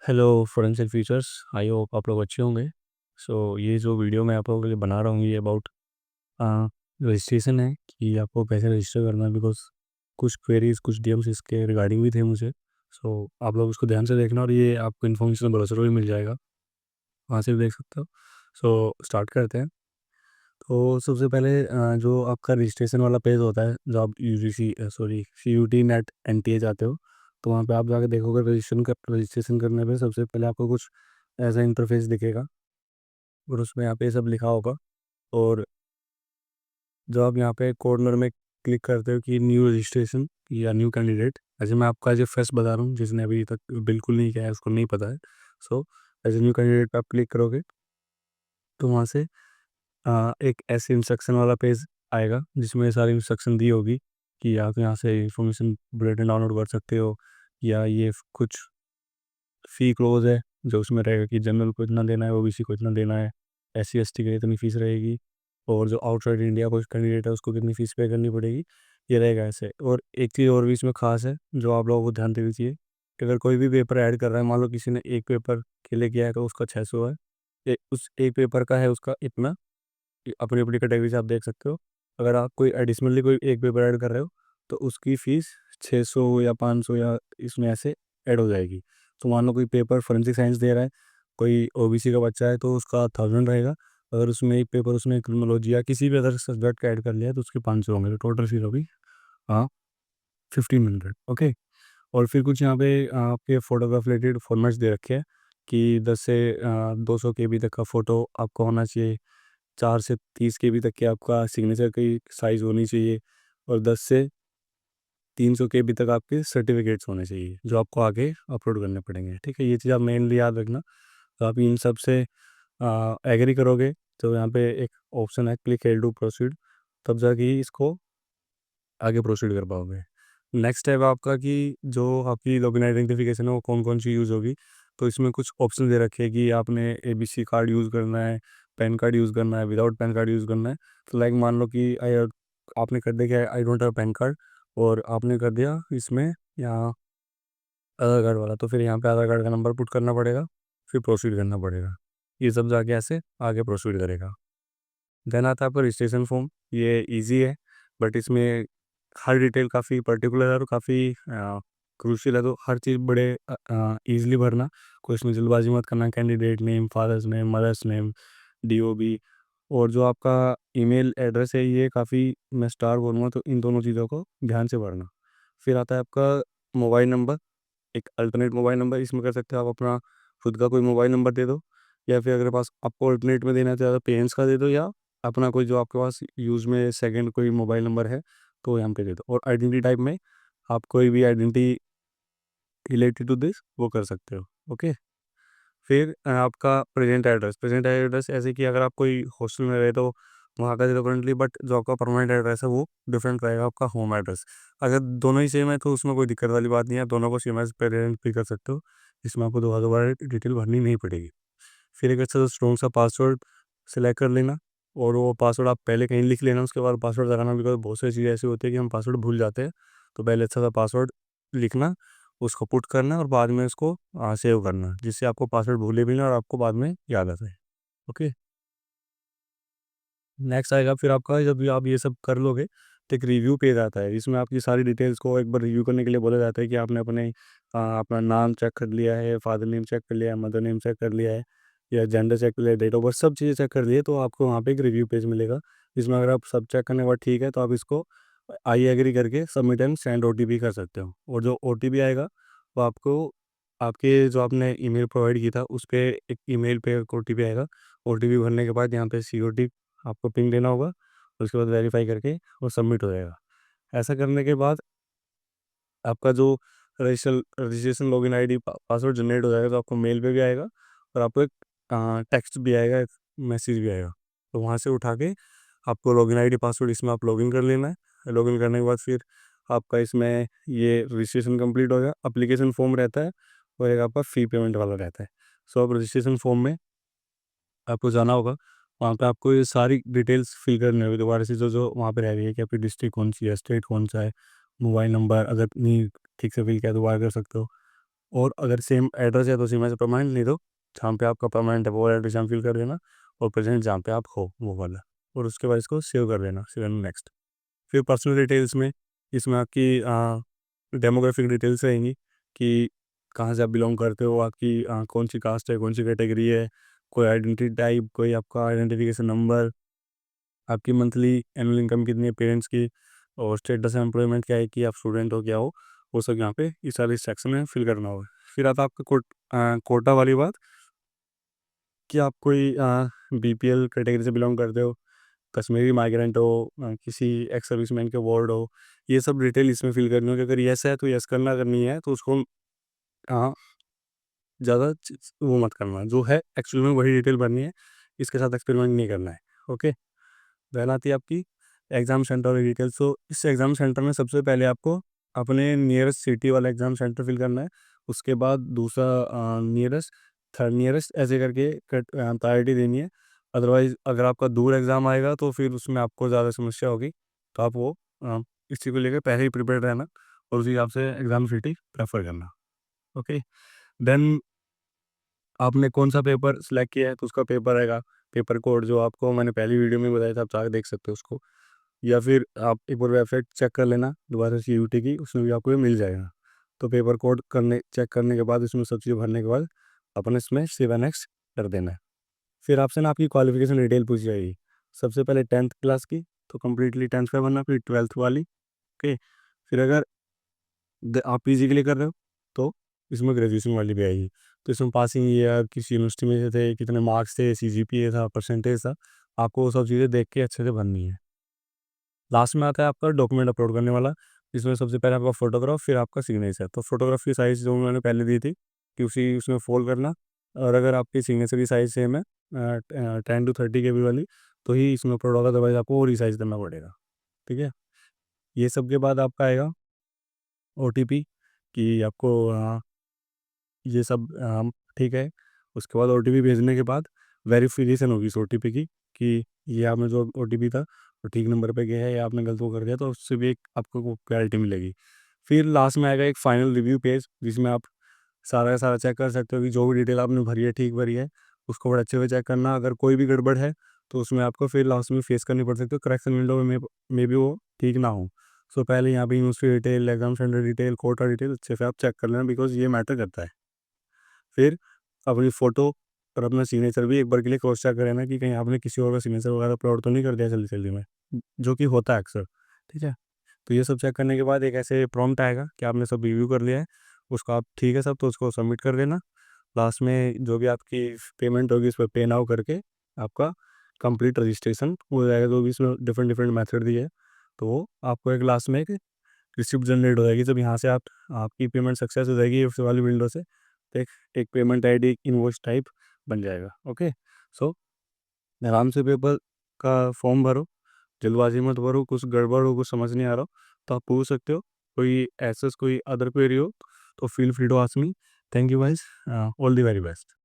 Hello friends and features. I hope आप लोग अच्छे होंगे। ये जो वीडियो मैं आप लोगों के लिए बना रहा हूँ ये अबाउट रजिस्ट्रेशन है कि आपको कैसे रजिस्टर करना है। बिकॉज कुछ क्वेरीज कुछ डीएम्स इसके रिगार्डिंग भी थे मुझे। आप लोग उसको ध्यान से देखना और ये आपको इन्फॉर्मेशन ब्राउज़र में भी मिल जाएगा, वहाँ से भी देख सकते हो। स्टार्ट करते हैं। तो सबसे पहले जो आपका रजिस्ट्रेशन वाला पेज होता है, जो आप CUT नेट NTA जाते हो, तो वहाँ पे आप जाके देखोगे रजिस्ट्रेशन करने पे सबसे पहले आपको कुछ ऐसा इंटरफेस दिखेगा और उसमें यहाँ पे सब लिखा होगा। और जो आप यहाँ पे कॉर्नर में क्लिक करते हो कि न्यू रजिस्ट्रेशन या न्यू कैंडिडेट, ऐसे मैं आपका जो फर्स्ट बता रहा हूँ जिसने अभी तक बिल्कुल नहीं किया है उसको नहीं पता है। So as a new candidate पे आप क्लिक करोगे तो वहाँ से एक ऐसे इंस्ट्रक्शन वाला पेज आएगा जिसमें सारी इंस्ट्रक्शन दी होगी कि आप यहाँ से इंफॉर्मेशन बुलेटिन डाउनलोड कर सकते हो, या ये कुछ फ़ी क्लोज है जो उसमें रहेगा कि जनरल को इतना देना है, ओबीसी को इतना देना है, SC ST के लिए इतनी फ़ीस रहेगी, और जो आउटसाइड इंडिया कोई कैंडिडेट है उसको कितनी फ़ीस पे करनी पड़ेगी, ये रहेगा ऐसे। और एक चीज़ और भी इसमें ख़ास है जो आप लोगों को ध्यान देनी चाहिए कि अगर कोई भी पेपर ऐड कर रहा है, मान लो किसी ने एक पेपर के लिए किया है तो उसका 600 है, उस एक पेपर का है उसका इतना, अपनी अपनी कैटेगरी से आप देख सकते हो। अगर आप कोई एडिशनली कोई एक पेपर ऐड कर रहे हो तो उसकी फ़ीस 600 या 500 या इसमें ऐसे ऐड हो जाएगी। तो मान लो कोई पेपर फोरेंसिक साइंस दे रहा है, कोई ओबीसी का बच्चा है तो उसका 1000 रहेगा। अगर उसमें एक पेपर उसने क्रिमिनोलॉजी या किसी भी अदर सब्जेक्ट का ऐड कर लिया है तो उसके 500 होंगे, तो टोटल फीस होगी हाँ 1500। ओके। और फिर कुछ यहाँ पे आपके फोटोग्राफ रिलेटेड फॉर्मेट्स दे रखे हैं कि 10 से 200 KB तक का फ़ोटो आपका होना चाहिए, 4 से 30 KB तक के आपका सिग्नेचर की साइज़ होनी चाहिए, और 10 से 300 KB तक आपके सर्टिफिकेट्स होने चाहिए जो आपको आगे अपलोड करने पड़ेंगे। ठीक है, ये चीज़ आप मेनली याद रखना। तो आप इन सब से एग्री करोगे तो यहाँ पे एक ऑप्शन है क्लिक हेयर टू प्रोसीड, तब जाके ही इसको आगे प्रोसीड कर पाओगे। नेक्स्ट स्टेप आपका कि जो आपकी लॉगिन आइडेंटिफिकेशन है वो कौन कौन सी यूज़ होगी। तो इसमें कुछ ऑप्शन दे रखे हैं कि आपने ABC कार्ड यूज़ करना है, पैन कार्ड यूज़ करना है, विदाउट पैन कार्ड यूज़ करना है। तो लाइक मान लो कि आपने कर दिया कि I don't have pan card, और आपने कर दिया इसमें यहाँ आधार कार्ड वाला, तो फिर यहाँ पे आधार कार्ड का नंबर पुट करना पड़ेगा, फिर प्रोसीड करना पड़ेगा। ये सब जाके ऐसे आगे प्रोसीड करेगा। देन आता है आपका रजिस्ट्रेशन फॉर्म। ये इजी है बट इसमें हर डिटेल काफ़ी पर्टिकुलर है और काफ़ी क्रूशियल है, तो हर चीज़ बड़े ईजिली भरना। कोई इसमें जल्दबाजी मत करना। Candidate name, father's name, mother's name, DOB, और जो आपका ईमेल एड्रेस है ये काफ़ी मैं स्टार बोलूँगा, तो इन दोनों चीज़ों को ध्यान से भरना। फिर आता है आपका मोबाइल नंबर, एक अल्टरनेट मोबाइल नंबर इसमें कर सकते हो आप अपना खुद का कोई मोबाइल नंबर दे दो, या फिर अगर पास आपको अल्टरनेट में देना है तो ज़्यादा पेरेंट्स का दे दो, या अपना कोई जो आपके पास यूज़ में सेकंड कोई मोबाइल नंबर है तो यहाँ पे दे दो। और आइडेंटिटी टाइप में आप कोई भी आइडेंटिटी रिलेटेड टू दिस वो कर सकते हो। ओके। फिर आपका प्रेजेंट एड्रेस ऐसे कि अगर आप कोई हॉस्टल में रहे तो वहाँ का दे दो करंटली, बट जो आपका परमानेंट एड्रेस है वो डिफरेंट रहेगा आपका होम एड्रेस। अगर दोनों ही सेम है तो उसमें कोई दिक्कत वाली बात नहीं है, दोनों को सेम एज प्रेजेंट भी कर सकते हो, इसमें आपको दोबारा दोबारा डिटेल भरनी नहीं पड़ेगी। फिर एक अच्छा सा स्ट्रॉन्ग सा पासवर्ड सेलेक्ट कर लेना, और वो पासवर्ड आप पहले कहीं लिख लेना, उसके बाद पासवर्ड लगाना, बिकॉज बहुत सारी चीज़ें ऐसी होती है कि हम पासवर्ड भूल जाते हैं। तो पहले अच्छा सा पासवर्ड लिखना, उसको पुट करना और बाद में उसको सेव करना, जिससे आपको पासवर्ड भूले भी ना और आपको बाद में याद आ जाए। ओके। नेक्स्ट आएगा फिर आपका, जब भी आप ये सब कर लोगे तो एक रिव्यू पेज आता है, इसमें आपकी सारी डिटेल्स को एक बार रिव्यू करने के लिए बोला जाता है कि आपने अपना नाम चेक कर लिया है, फादर नेम चेक कर लिया है, मदर नेम चेक कर लिया है, या जेंडर चेक कर लिया है, डेट ऑफ बर्थ सब चीज़ें चेक कर लिए, तो आपको वहाँ पे एक रिव्यू पेज मिलेगा। जिसमें अगर आप सब चेक करने के बाद ठीक है तो आप इसको आई एग्री करके सबमिट एंड सेंड OTP कर सकते हो। और जो OTP आएगा वो आपको आपके जो आपने ईमेल प्रोवाइड की था उस पर एक ईमेल पे OTP आएगा। OTP भरने के बाद यहाँ पे COT आपको पिन देना होगा, उसके बाद वेरीफाई करके वो सबमिट हो जाएगा। ऐसा करने के बाद आपका जो registration login ID password generate हो जाएगा, तो आपको मेल पे भी आएगा और आपको एक टेक्स्ट भी आएगा, एक मैसेज भी आएगा। तो वहाँ से उठा के आपको लॉगिन आईडी पासवर्ड इसमें आप लॉगिन कर लेना है। लॉगिन करने के बाद फिर आपका इसमें ये रजिस्ट्रेशन कंप्लीट हो गया। एप्लीकेशन फॉर्म रहता है और एक आपका फ़ी पेमेंट वाला रहता है। अब रजिस्ट्रेशन फॉर्म में आपको जाना होगा, वहाँ पे आपको ये सारी डिटेल्स फिल करनी होगी दोबारा से, जो जो वहाँ पे रह रही है कि आपकी डिस्ट्रिक्ट कौन सी है, स्टेट कौन सा है, मोबाइल नंबर अगर नहीं ठीक से फिल किया दोबारा कर सकते हो, और अगर सेम एड्रेस है तो सेम एज परमानेंट, नहीं तो जहाँ पे आपका परमानेंट है वो एड्रेस यहाँ फिल कर देना, और प्रेजेंट जहाँ पे आप हो वो वाला, और उसके बाद इसको सेव कर देना, सेव एंड नेक्स्ट। फिर पर्सनल डिटेल्स में इसमें आपकी डेमोग्राफिक डिटेल्स रहेंगी कि कहाँ से आप बिलोंग करते हो, आपकी कौन सी कास्ट है, कौन सी कैटेगरी है, कोई आइडेंटिटी टाइप, कोई आपका आइडेंटिफिकेशन नंबर, आपकी मंथली एनुअल इनकम कितनी है पेरेंट्स की, और स्टेटस एम्प्लॉयमेंट क्या है कि आप स्टूडेंट हो क्या हो, वो सब यहाँ पे इस सारे सेक्शन में फिल करना होगा। फिर आता है आपका कोटा वाली बात, कि आप कोई बीपीएल कैटेगरी से बिलोंग करते हो, कश्मीरी माइग्रेंट हो, किसी एक्स सर्विसमैन के वार्ड हो, ये सब डिटेल इसमें फिल करनी होगी। अगर यस है तो यस करना, अगर नहीं है तो उसको ज़्यादा वो मत करना, जो है एक्चुअल में वही डिटेल भरनी है, इसके साथ एक्सपेरिमेंट नहीं करना है। ओके। देन आती है आपकी एग्ज़ाम सेंटर की डिटेल्स। तो इस एग्ज़ाम सेंटर में सबसे पहले आपको अपने नियरेस्ट सिटी वाला एग्ज़ाम सेंटर फिल करना है, उसके बाद दूसरा नियरेस्ट, थर्ड नियरेस्ट, ऐसे करके प्रायोरिटी देनी है। अदरवाइज़ अगर आपका दूर एग्ज़ाम आएगा तो फिर उसमें आपको ज़्यादा समस्या होगी, तो आप वो इस चीज़ को लेकर पहले ही प्रिपेयर रहना, और उसी हिसाब से एग्ज़ाम सिटी प्रेफर करना। ओके। देन आपने कौन सा पेपर सेलेक्ट किया है तो उसका पेपर आएगा, पेपर कोड, जो आपको मैंने पहली वीडियो में बताया था, आप जाकर देख सकते हो उसको, या फिर आप एक बार वेबसाइट चेक कर लेना दोबारा से यूटी की, उसमें भी आपको ये मिल जाएगा। तो पेपर कोड चेक करने के बाद इसमें सब चीज़ भरने के बाद अपन इसमें सेव नेक्स्ट कर देना है। फिर आपसे ना आपकी क्वालिफिकेशन डिटेल पूछ जाएगी, सबसे पहले 10th क्लास की, तो कम्प्लीटली 10th का भरना, फिर 12th वाली। ओके। फिर अगर आप पीजी के लिए कर रहे हो तो इसमें ग्रेजुएशन वाली भी आएगी, तो इसमें पासिंग ईयर, किस यूनिवर्सिटी में से थे, कितने मार्क्स थे, सीजीपीए था, परसेंटेज था, आपको वो सब चीज़ें देख के अच्छे से भरनी है। लास्ट में आता है आपका डॉक्यूमेंट अपलोड करने वाला, जिसमें सबसे पहले आपका फोटोग्राफ, फिर आपका सिग्नेचर। तो फोटोग्राफ की साइज़ जो मैंने पहले दी थी कि उसी उसमें फोल्ड करना, और अगर आपकी सिग्नेचर की साइज़ सेम है 10 to 30 KB वाली, तो ही इसमें अपलोड होगा, अदरवाइज आपको वो रिसाइज करना पड़ेगा। ठीक है। ये सब के बाद आपका आएगा ओटीपी, कि आपको ये सब ठीक है। उसके बाद ओटीपी भेजने के बाद वेरिफिकेशन होगी इस ओटीपी की, कि ये आपने जो ओटीपी था वो ठीक नंबर पे गया है या आपने गलत वो कर दिया, तो उससे भी एक आपको क्लैरिटी मिलेगी। फिर लास्ट में आएगा एक फाइनल रिव्यू पेज, जिसमें आप सारा का सारा चेक कर सकते हो कि जो भी डिटेल आपने भरी है ठीक भरी है, उसको बड़े अच्छे से चेक करना। अगर कोई भी गड़बड़ है तो उसमें आपको फिर लास्ट में फेस करनी पड़ सकती है, करेक्शन विंडो में भी वो ठीक ना हो। सो पहले यहाँ पे university detail, exam centre detail, quota detail अच्छे से आप चेक कर लेना, बिकॉज ये मैटर करता है। फिर अपनी फ़ोटो और अपना सिग्नेचर भी एक बार के लिए क्रॉस चेक करें ना, कि कहीं आपने किसी और का सिग्नेचर वगैरह अपलोड तो नहीं कर दिया जल्दी-जल्दी में, जो कि होता है अक्सर। ठीक है? तो ये सब चेक करने के बाद एक ऐसे प्रॉम्प्ट आएगा कि आपने सब रिव्यू कर लिया है, उसको आप ठीक है सब, तो उसको सबमिट कर देना। लास्ट में जो भी आपकी पेमेंट होगी उस पे पे नाउ करके आपका कंप्लीट रजिस्ट्रेशन हो जाएगा। जो भी इसमें डिफरेंट डिफरेंट मेथड दिए है, तो वो आपको एक लास्ट में एक रिसिप्ट जनरेट हो जाएगी। जब यहाँ से आपकी पेमेंट सक्सेस हो जाएगी उस वाली विंडो से, तो एक एक पेमेंट आईडी, एक इनवॉइस टाइप बन जाएगा। ओके। सो आराम से पेपर का फॉर्म भरो, जल्दबाजी मत भरो। कुछ गड़बड़ हो, कुछ समझ नहीं आ रहा हो तो आप पूछ सकते हो। कोई ऐसा कोई अदर क्वेरी हो तो feel free to ask me. Thank you guys, all the very best.